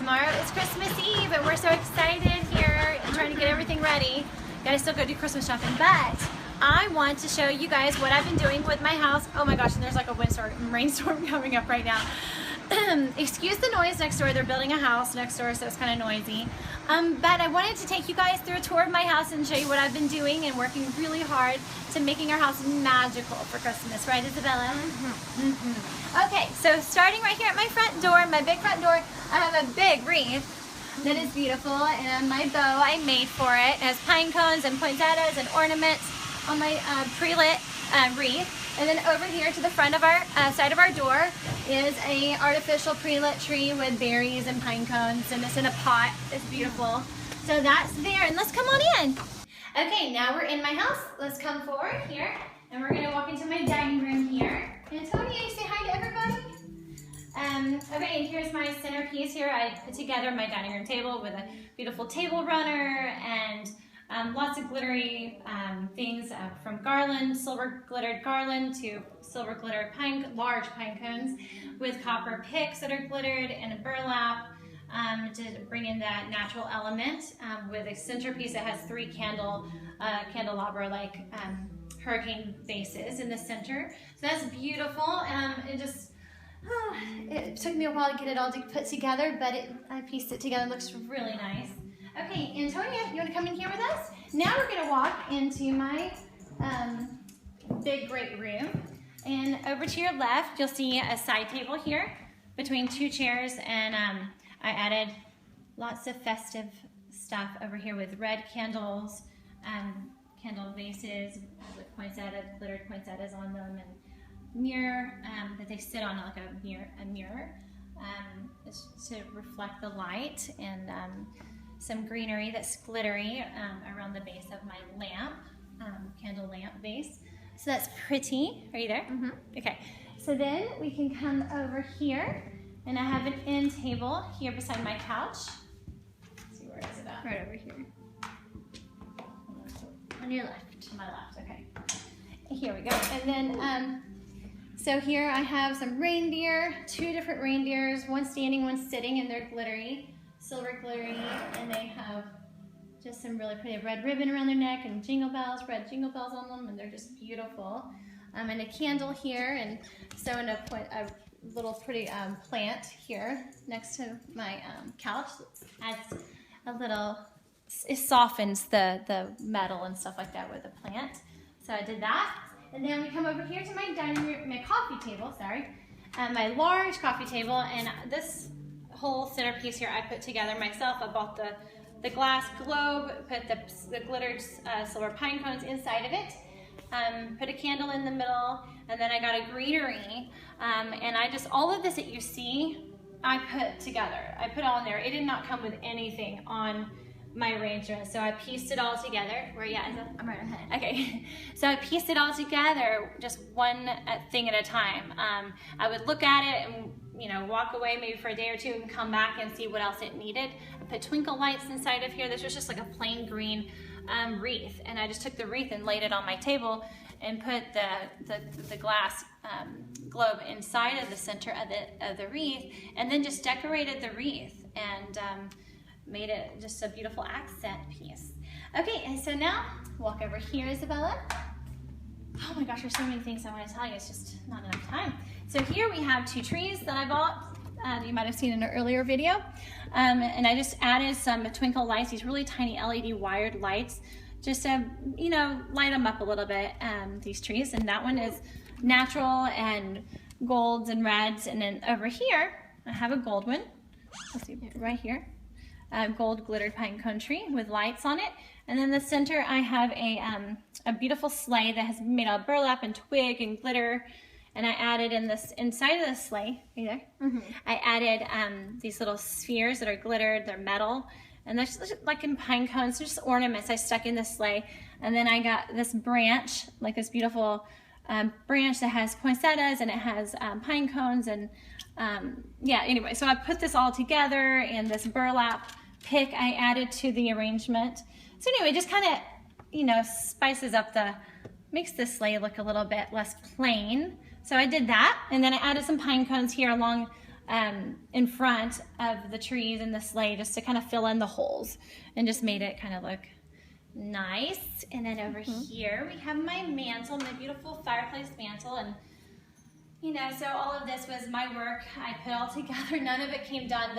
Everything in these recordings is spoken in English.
Tomorrow is Christmas Eve and we're so excited here and trying to get everything ready. Gotta still go do Christmas shopping, but I want to show you guys what I've been doing with my house. Oh my gosh, and there's like a rainstorm coming up right now. Excuse the noise next door. They're building a house next door, so it's kind of noisy. But I wanted to take you guys through a tour of my house and show you what I've been doing and working really hard to making our house magical for Christmas. Right, Isabella? Okay, so starting right here at my front door, my big front door, I have a big wreath that is beautiful, and my bow I made for it. It has pine cones and poinsettias and ornaments on my pre-lit wreath. And then over here to the front of our side of our door is a artificial pre-lit tree with berries and pine cones, and it's in a pot. It's beautiful. So that's there, and let's come on in. Okay, now we're in my house. Let's come forward here, and we're gonna walk into my dining room here. Antonia, say hi to everybody. Okay, and here's my centerpiece here. I put together my dining room table with a beautiful table runner and lots of glittery things from garland, silver glittered garland to silver glittered large pine cones with copper picks that are glittered and a burlap to bring in that natural element with a centerpiece that has three candelabra like hurricane bases in the center. So that's beautiful. It took me a while to get it all put together, but I pieced it together. It looks really nice. Okay, Antonia, you want to come in here with us? Now we're going to walk into my big great room. And over to your left, you'll see a side table here between two chairs, and I added lots of festive stuff over here with red candles, candle vases with glittered poinsettias on them, and mirror that they sit on like a mirror to reflect the light, and some greenery that's glittery around the base of my lamp, candle lamp base. So that's pretty. Are you there? Okay. So then we can come over here, and I have an end table here beside my couch. Let's see, where is it at? Right over here. On your left. To my left. Okay. Here we go. And then so here I have some reindeer, two different reindeers, one standing, one sitting, and they're glittery, silver glittery, and they have just some really pretty red ribbon around their neck and jingle bells, red jingle bells on them, and they're just beautiful. And a candle here, and so in a little pretty plant here next to my couch. Adds a little, it softens the metal and stuff like that with the plant. So I did that. And then we come over here to my dining room, my coffee table, my large coffee table, and this whole centerpiece here I put together myself. I bought the glass globe, put the glittered silver pine cones inside of it, put a candle in the middle, and then I got a greenery, and all of this that you see, I put together. I put all in there. It did not come with anything on my arrangement, so I pieced it all together. Where you at? I'm right ahead. Okay, so I pieced it all together, just one thing at a time. I would look at it and walk away maybe for a day or two and come back and see what else it needed. I put twinkle lights inside of here. This was just like a plain green wreath, and I just took the wreath and laid it on my table and put the glass globe inside of the center of the wreath, and then just decorated the wreath and made it just a beautiful accent piece. Okay, and so now walk over here, Isabella. Oh my gosh, there's so many things I want to tell you. It's just not enough time. So here we have two trees that I bought. You might have seen in an earlier video. And I just added some twinkle lights, these really tiny LED wired lights, just to, light them up a little bit, these trees. And that one is natural and golds and reds. And then over here, I have a gold one. Let's see, right here. Gold glittered pine cone tree with lights on it. And then the center I have a beautiful sleigh that has made out of burlap and twig and glitter. And I added inside of the sleigh, are you there? I added these little spheres that are glittered, they're metal. And they're just like in pine cones, they're just ornaments I stuck in the sleigh. And then I got this branch, like this beautiful branch that has poinsettias and it has pine cones. And anyway, so I put this all together, and this burlap pick I added to the arrangement. So anyway, just kind of, spices up makes the sleigh look a little bit less plain. So I did that, and then I added some pine cones here along in front of the trees and the sleigh just to kind of fill in the holes and just made it kind of look nice. And then over here we have my mantle, my beautiful fireplace mantle. And you know, so all of this was my work. I put all together. None of it came done.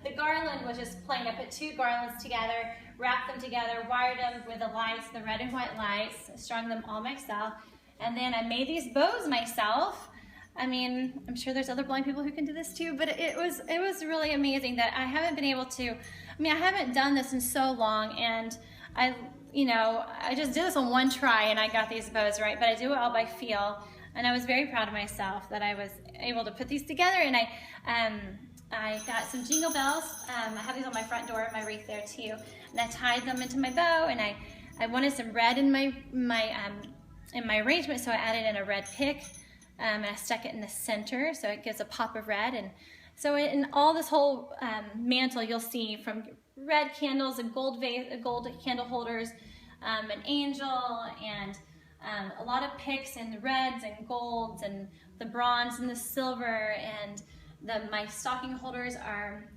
The garland was just plain. I put 2 garlands together, wrapped them together, wired them with the lights, the red and white lights, strung them all myself. And then I made these bows myself. I mean, I'm sure there's other blind people who can do this too, but it was really amazing that I haven't been able to, I haven't done this in so long, and I just did this on one try and I got these bows right, but I do it all by feel. And I was very proud of myself that I was able to put these together. And I got some jingle bells. I have these on my front door, my wreath there too. And I tied them into my bow. And I wanted some red in my arrangement, so I added in a red pick. And I stuck it in the center, so it gives a pop of red. And so in all this whole mantle, you'll see from red candles and gold candle holders, an angel, and a lot of picks and reds and golds and the bronze and the silver, and my stocking holders are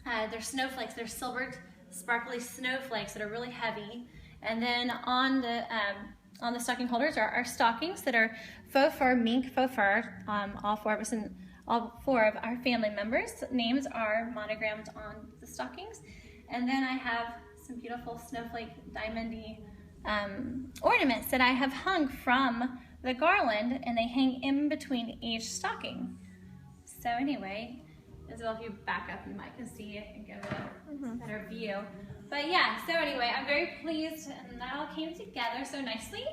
they're snowflakes. They're silvered, sparkly snowflakes that are really heavy. And then on the stocking holders are our stockings that are faux fur, mink faux fur. All 4 of us and all 4 of our family members' names are monogrammed on the stockings. And then I have some beautiful snowflake diamondy ornaments that I have hung from the garland, and they hang in between each stocking. So anyway, Isabel, if you back up, you might can see it and give it a better view. But yeah, so anyway, I'm very pleased, and that all came together so nicely.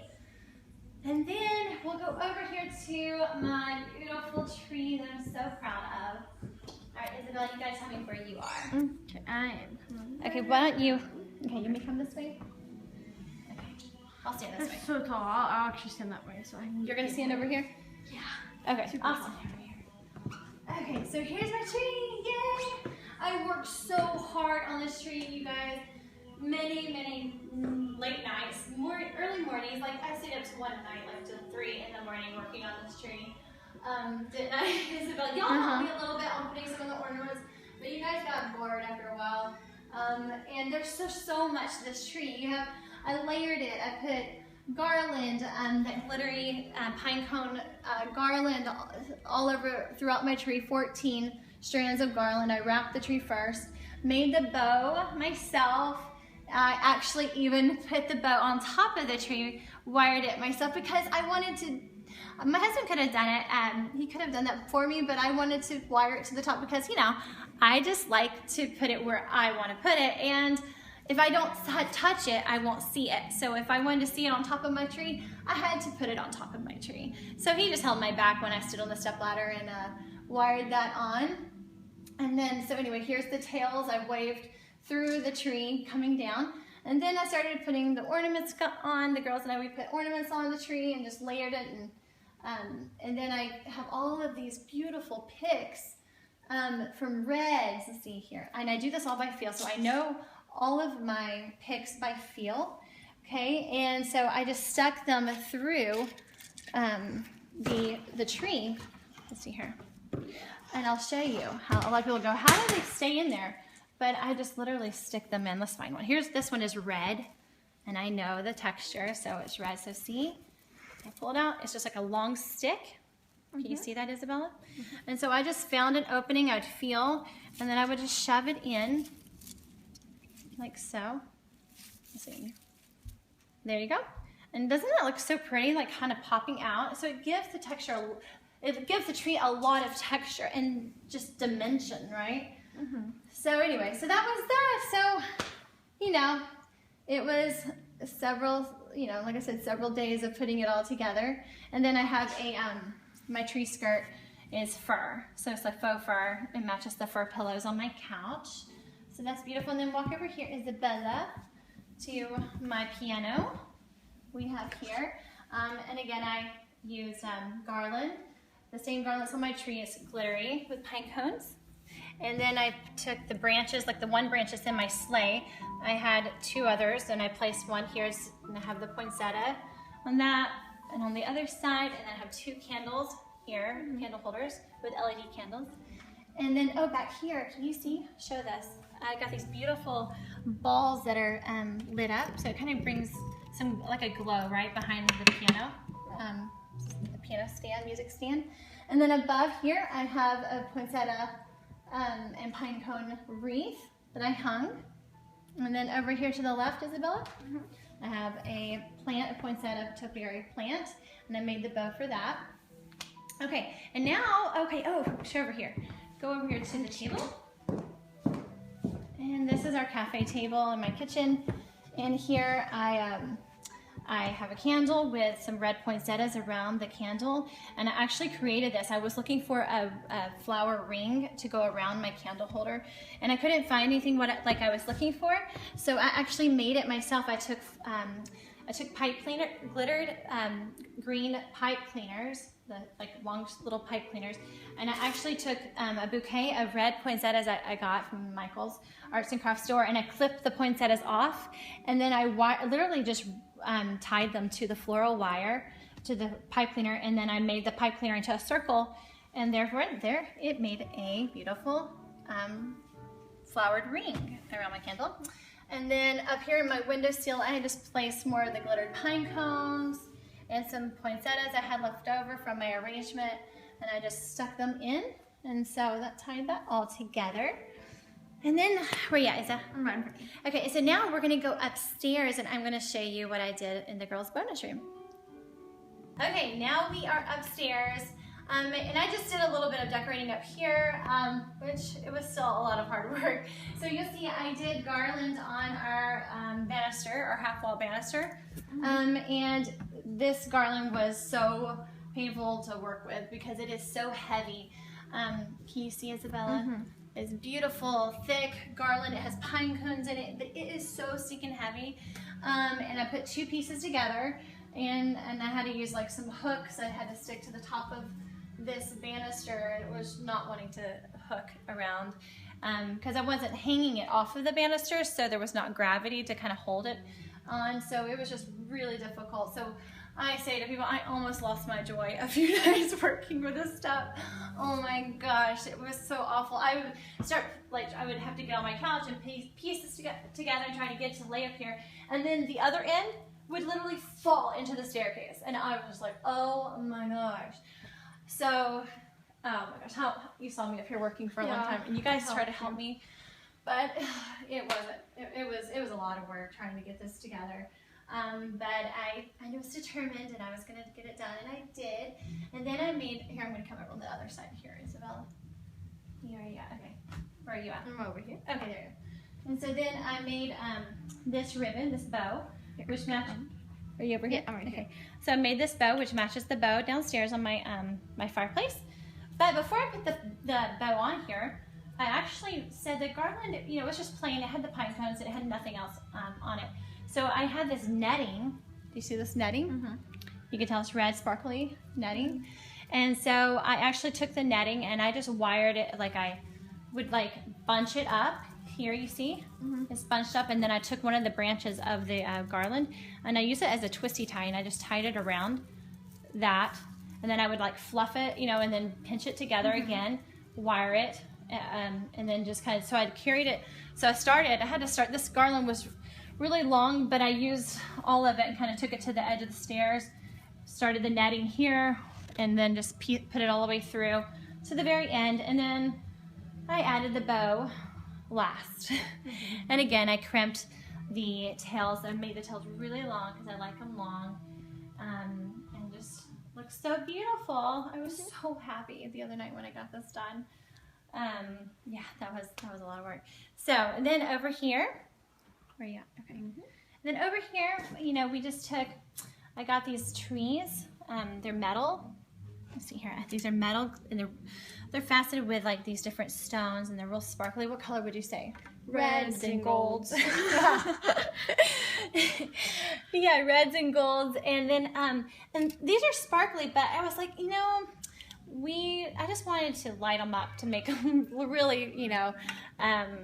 And then we'll go over here to my beautiful tree that I'm so proud of. All right, Isabel, you guys tell me where you are. Okay, I am. Okay, why don't you, you may come this way. I'll stand this way. It's so tall. I'll actually stand that way. So You're gonna stand over here? Yeah. Okay, I'll stand over here. Okay, so here's my tree. Yay! I worked so hard on this tree, you guys. Many late nights, early mornings. Like I stayed up to one night, like till 3 in the morning, working on this tree. Didn't I, Isabel? Y'all helped me a little bit on putting some of the ornaments, but you guys got bored after a while. And there's so much to this tree. I layered it. I put garland, that glittery pine cone garland all over throughout my tree, 14 strands of garland. I wrapped the tree first, made the bow myself. I actually even put the bow on top of the tree, wired it myself because I wanted to, my husband could have done it, he could have done that for me, but I wanted to wire it to the top because, I just like to put it where I want to put it, and if I don't touch it, I won't see it. So if I wanted to see it on top of my tree, I had to put it on top of my tree. So he just held my back when I stood on the stepladder and wired that on. And then, so anyway, here's the tails. I waved through the tree coming down. And then I started putting the ornaments on. The girls and I, we put ornaments on the tree and just layered it. And then I have all of these beautiful picks from reds. Let's see here. And I do this all by feel. So I know all of my picks by feel, okay? And so I just stuck them through the tree. Let's see here. And I'll show you how a lot of people go, how do they stay in there? But I just literally stick them in. Let's find one. This one is red, and I know the texture, so it's red. So see, I pull it out. It's just like a long stick. Can you see that, Isabella? And so I just found an opening I'd feel, and then I would just shove it in like so. Let's see. There you go. And doesn't it look so pretty, like kind of popping out? So it gives the texture, it gives the tree a lot of texture and just dimension, right? So anyway, so that was that. So, it was several, like I said, several days of putting it all together. And then I have my tree skirt is fur. So it's like faux fur. It matches the fur pillows on my couch. So that's beautiful. And then walk over here, Isabella, to my piano we have here. And again, I used garland. The same garland that's on my tree is glittery with pine cones. And then I took the branches, like the one branch that's in my sleigh. I had 2 others, and I placed one here, and I have the poinsettia on that, and on the other side, and I have 2 candles here, candle holders with LED candles. And then, oh, back here, can you see? Show this. I got these beautiful balls that are lit up, so it kind of brings some, like a glow right behind the piano, the piano stand, music stand. And then above here, I have a poinsettia and pine cone wreath that I hung. And then over here to the left, Isabella, I have a plant, a poinsettia topiary plant, and I made the bow for that. Okay, and now, okay, oh, show over here. Go over here to the table. And this is our cafe table in my kitchen. And here I have a candle with some red poinsettias around the candle. And I actually created this. I was looking for a flower ring to go around my candle holder. And I couldn't find anything like I was looking for. So I actually made it myself. I took pipe cleaner, glittered green pipe cleaners, the like long little pipe cleaners, and I actually took a bouquet of red poinsettias I got from Michael's Arts and Crafts store, and I clipped the poinsettias off, and then I literally just tied them to the floral wire to the pipe cleaner, and then I made the pipe cleaner into a circle, and therefore there it made a beautiful flowered ring around my candle. And then up here in my windowsill, I just placed more of the glittered pine cones and some poinsettias I had left over from my arrangement, and I just stuck them in, and so that tied that all together. And then, where you at, Isa? I'm ready. Okay, so now we're gonna go upstairs, and I'm gonna show you what I did in the girls' bonus room. Okay, now we are upstairs. And I just did a little bit of decorating up here, which it was still a lot of hard work. So you'll see I did garland on our banister, our half-wall banister. And this garland was so painful to work with because it is so heavy. Can you see, Isabella? It's beautiful, thick garland. It has pine cones in it, but it is so stinking heavy. And I put two pieces together, and I had to use like some hooks I had to stick to the top of this banister, and it was not wanting to hook around because I wasn't hanging it off of the banister, so there was not gravity to kind of hold it on, so it was just really difficult. So I say to people, I almost lost my joy a few days working with this stuff. Oh my gosh, it was so awful. I would start, like, I would have to get on my couch and piece this together and try to get to lay up here, and then the other end would literally fall into the staircase, and I was just like, oh my gosh. So, oh my gosh, how you saw me up here working for a long time, and you guys tried to help me, but it wasn't. It was a lot of work trying to get this together. But I was determined, and I was gonna get it done, and I did. And then I made here. I'm gonna come over on the other side here, Isabella. Here you are. Okay, where are you at? I'm over here. Okay, there you go. And so then I made this ribbon, this bow, which matches. Are you over here? Yeah, I'm right here. So I made this bow, which matches the bow downstairs on my my fireplace. But before I put the bow on here, I actually said the garland, you know, it was just plain. It had the pine cones. It had nothing else on it. So I had this netting. Do you see this netting? You can tell it's red, sparkly netting. And so I actually took the netting and I just wired it like I would like bunch it up. Here you see, it's bunched up, and then I took one of the branches of the garland and I used it as a twisty tie, and I just tied it around that, and then I would like fluff it, you know, and then pinch it together again, wire it, and then just kind of, so I carried it. So I had to start, this garland was really long, but I used all of it and kind of took it to the edge of the stairs, started the netting here, and then just put it all the way through to the very end, and then I added the bow last. And again, I crimped the tails and made the tails really long because I like them long, and just looks so beautiful. I was so happy the other night when I got this done. Yeah, that was a lot of work. So, and then over here, where are you at? Okay. Then over here, you know, we just took, I got these trees, they're metal. Let's see here, these are metal, and they're faceted with like these different stones, and they're real sparkly. What color would you say? Reds and golds. Yeah, reds and golds. And then, and these are sparkly, but I was like, you know, I just wanted to light them up to make them really, you know,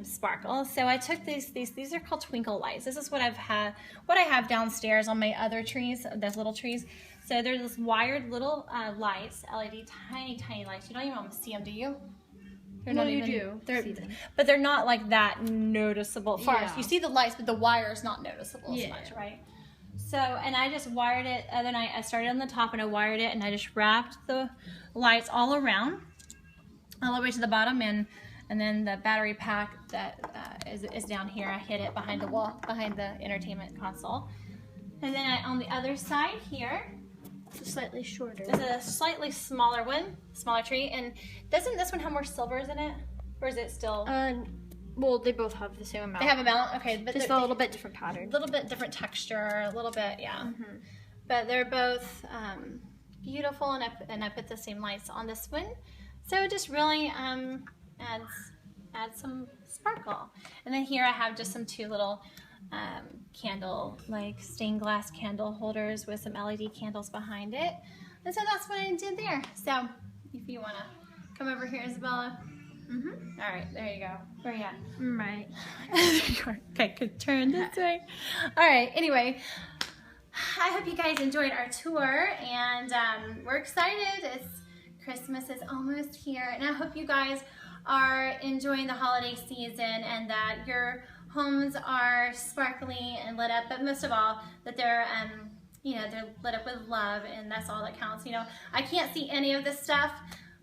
sparkle. So I took these are called twinkle lights. This is what I have downstairs on my other trees, those little trees. So they're this wired little lights, LED, tiny lights. You don't even want to see them, do you? They're Well, not you even, do they're, see them. but they're not like that noticeable. Far as Yeah. you see the lights, but the wire is not noticeable as Yeah. much, right? So, and I just wired it. The other night I started on the top and I wired it, and I just wrapped the lights all around, all the way to the bottom, and then the battery pack that is down here. I hid it behind the wall, behind the entertainment console, and then on the other side here. It's slightly shorter. There's a slightly smaller one, smaller tree, and doesn't this one have more silvers in it, or is it still? Well, they both have the same amount. They have a balance, okay, but just they're a little bit different pattern. a little bit different texture, a little bit, yeah. But they're both beautiful, and I put the same lights on this one, so it just really adds some sparkle. And then here I have just some two little candle, like stained glass candle holders with some LED candles behind it. And so that's what I did there. So if you want to come over here, Isabella. All right, there you go. Where are you at? Right. Okay, could turn this way. All right, anyway, I hope you guys enjoyed our tour, and we're excited. Christmas is almost here, and I hope you guys are enjoying the holiday season and that your homes are sparkly and lit up, but most of all that they're they're lit up with love, and that's all that counts. You know, I can't see any of this stuff,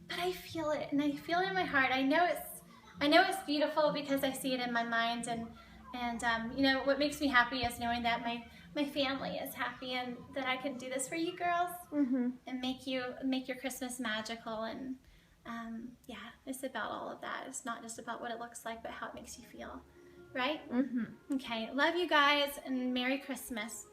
but I feel it, and I feel it in my heart. I know it's beautiful because I see it in my mind, and you know what makes me happy is knowing that my family is happy, and that I can do this for you girls and make your Christmas magical. And yeah, it's about all of that. It's not just about what it looks like, but how it makes you feel, right? Okay, love you guys, and Merry Christmas.